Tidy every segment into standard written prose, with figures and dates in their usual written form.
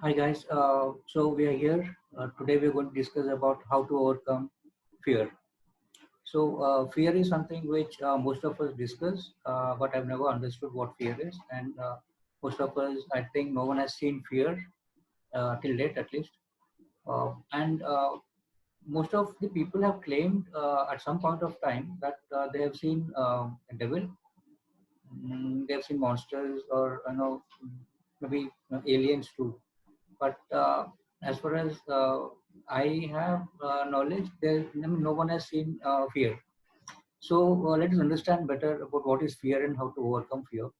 Hi guys, so we are here. Today we are going to discuss about how to overcome fear. So fear is something which most of us discuss, but I've never understood what fear is. And most of us, I think no one has seen fear till date at least. And most of the people have claimed at some point of time that they have seen a devil, they have seen monsters or maybe aliens too. But as far as I have knowledge, no one has seen fear. So let us understand better about what is fear and how to overcome fear.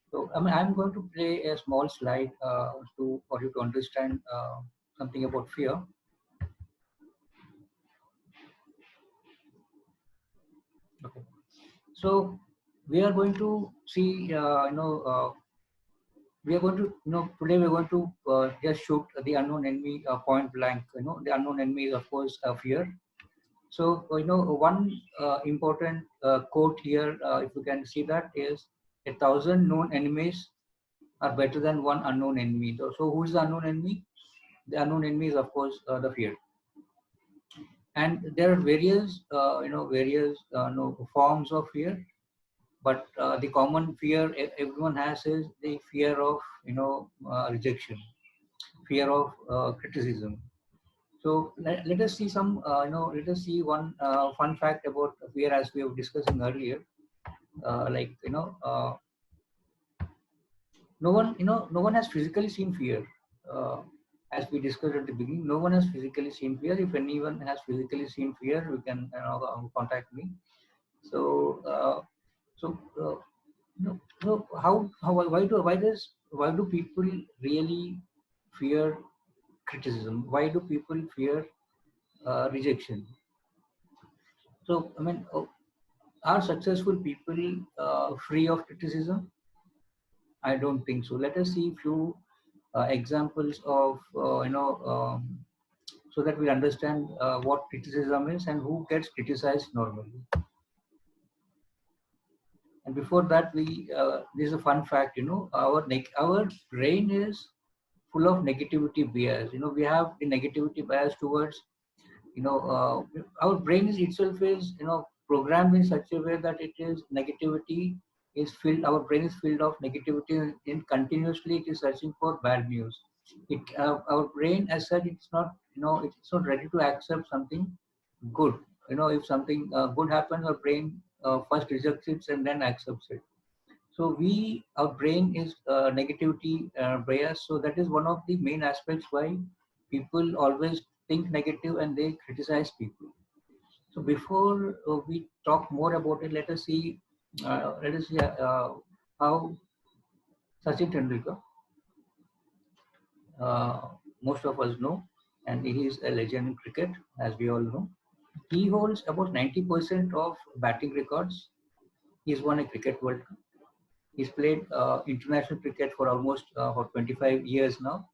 So I'm going to play a small slide for you to understand something about fear. Okay. So we are going to see, we are going to, today we're going to just shoot the unknown enemy point blank. The unknown enemy is of course fear. So, one important quote here, if you can see that, is 1,000 known enemies are better than one unknown enemy. So who is the unknown enemy? The unknown enemy is, of course, the fear. And there are various forms of fear. But the common fear everyone has is the fear of, rejection, fear of criticism. So let us see let us see one fun fact about fear as we were discussing earlier. Like, no one has physically seen fear. As we discussed at the beginning, no one has physically seen fear. If anyone has physically seen fear, you can contact me. So, so, so how why do people really fear criticism? Why do people fear rejection? So, are successful people free of criticism? I don't think so. Let us see few examples of, so that we understand what criticism is and who gets criticized normally. And before that, this is a fun fact. Our brain is full of negativity bias. We have the negativity bias towards, our brain is itself is, programmed in such a way that it is negativity is filled. Our brain is filled of negativity, and continuously it is searching for bad news. Our brain as such, it's not, it's not ready to accept something good. If something good happens, our brain first rejects it and then accepts it. So our brain is negativity bias. So that is one of the main aspects why people always think negative and they criticize people. So before we talk more about it, let us see how Sachin Tendulkar, uh, most of us know, and he is a legend in cricket, as we all know. He holds about 90% of batting records. He's won a cricket World Cup. He's played international cricket for almost for 25 years now,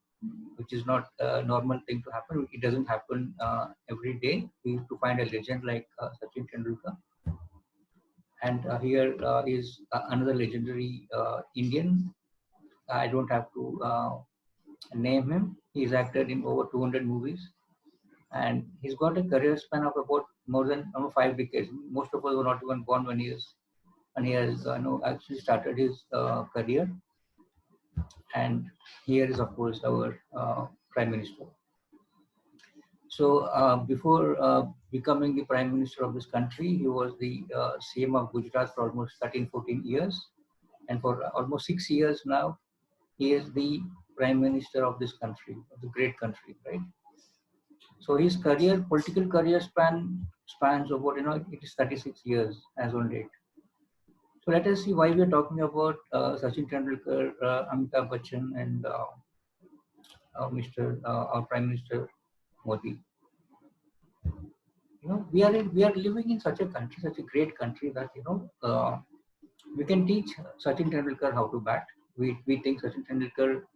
which is not a normal thing to happen. It doesn't happen every day. We have to find a legend like Sachin Tendulkar. And here is another legendary Indian. I don't have to name him. He's acted in over 200 movies, and he's got a career span of about more than 5 decades. Most of us were not even born when he has actually started his career. And here is, of course, our Prime Minister. So before becoming the Prime Minister of this country, he was the CM of Gujarat for almost 13, 14 years. And for almost 6 years now, he is the Prime Minister of this country, of the great country, right? So his political career spans over, it is 36 years as on date. So let us see why we are talking about Sachin Tendulkar, Amitabh Bachchan, and our Prime Minister Modi. We are living in such a country, such a great country that we can teach Sachin Tendulkar how to bat. We think Sachin Tendulkar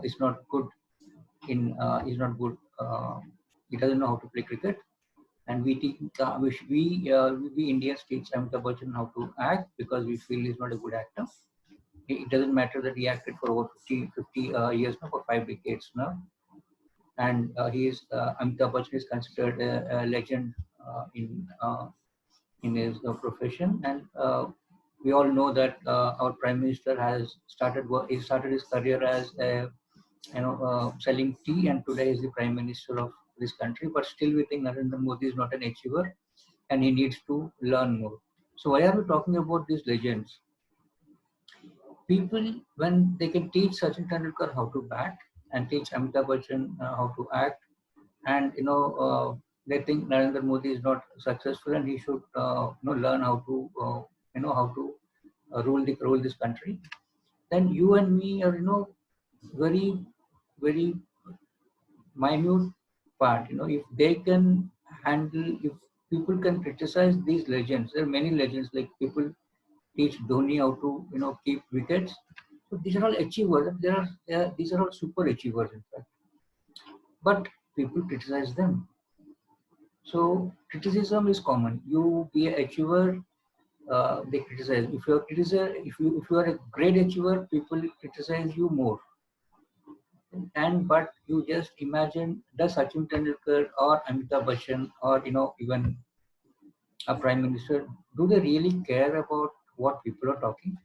is not good in is not good. He doesn't know how to play cricket. And we Indians teach Amitabh Bachchan how to act because we feel he's not a good actor. It doesn't matter that he acted for over 50 years now, for 5 decades now. And Amitabh Bachchan is considered a legend in his profession. And we all know that our Prime Minister has he started his career as selling tea, and today is the Prime Minister of this country. But still, we think Narendra Modi is not an achiever, and he needs to learn more. So why are we talking about these legends? People, when they can teach Sachin Tendulkar how to bat and teach Amitabh Bachchan how to act, and they think Narendra Modi is not successful and he should learn how to rule this country, then you and me are very very minute part. If they can handle, if people can criticize these legends, there are many legends, like people teach Dhoni how to keep wickets. So these are all achievers. These are all super achievers, in fact. But people criticize them. So criticism is common. You be an achiever, they criticize. If you're if you are a great achiever, people criticize you more. But you just imagine, does Sachin Tendulkar or Amitabh Bachchan or even a prime minister, do they really care about what people are talking?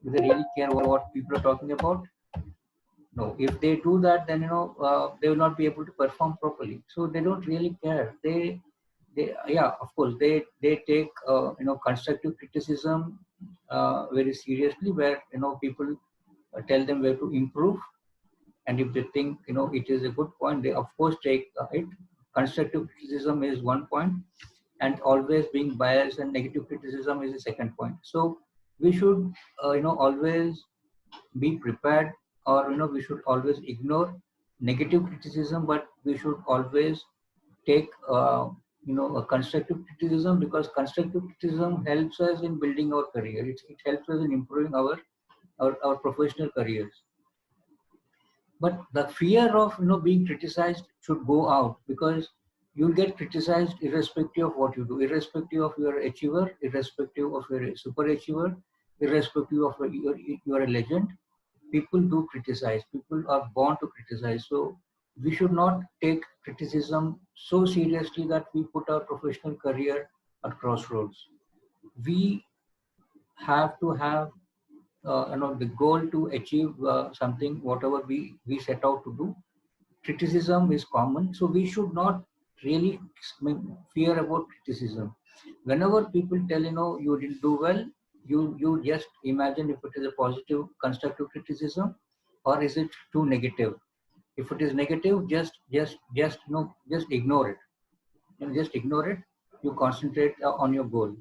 Do they really care what people are talking about? No. If they do that, then they will not be able to perform properly. So they don't really care. Yeah, of course, they take constructive criticism very seriously, where people tell them where to improve, and if they think it is a good point, they of course take it. Constructive criticism is one point, and always being biased and negative criticism is the second point. So we should always be prepared, or we should always ignore negative criticism, but we should always take a constructive criticism, because constructive criticism helps us in building our career. It helps us in improving our professional careers. But the fear of being criticized should go out, because you'll get criticized irrespective of what you do, irrespective of your achiever, irrespective of your super achiever, irrespective of you're a legend. People do criticize. People are born to criticize. So we should not take criticism so seriously that we put our professional career at crossroads. We have to have the goal to achieve something, whatever we set out to do. Criticism is common, so we should not really fear about criticism. Whenever people tell you didn't do well, you just imagine if it is a positive constructive criticism, or is it too negative. If it is negative, just ignore it. Just ignore it. You concentrate on your goal.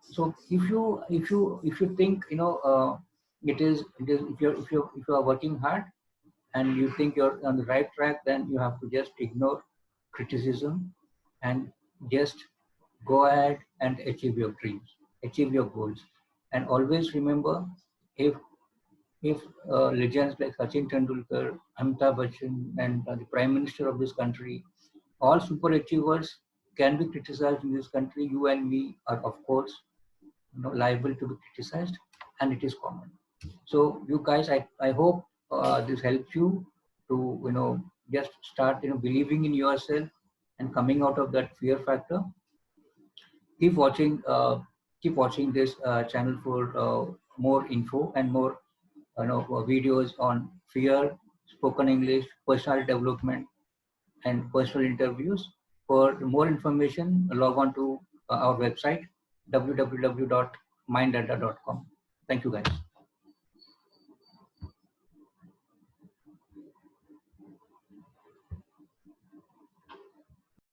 So if you think it is if you are working hard and you think you're on the right track, then you have to just ignore criticism and just go ahead and achieve your dreams, achieve your goals. And always remember, if legends like Sachin Tendulkar, Amitabh Bachchan, and the Prime Minister of this country, all super achievers, can be criticized in this country, you and me are of course liable to be criticized, and it is common. So you guys, I hope this helps you to just start believing in yourself and coming out of that fear factor. Keep watching this channel for more info and more videos on fear, spoken English, personal development, and personal interviews. For more information, log on to our website www.mindadda.com. Thank you, guys.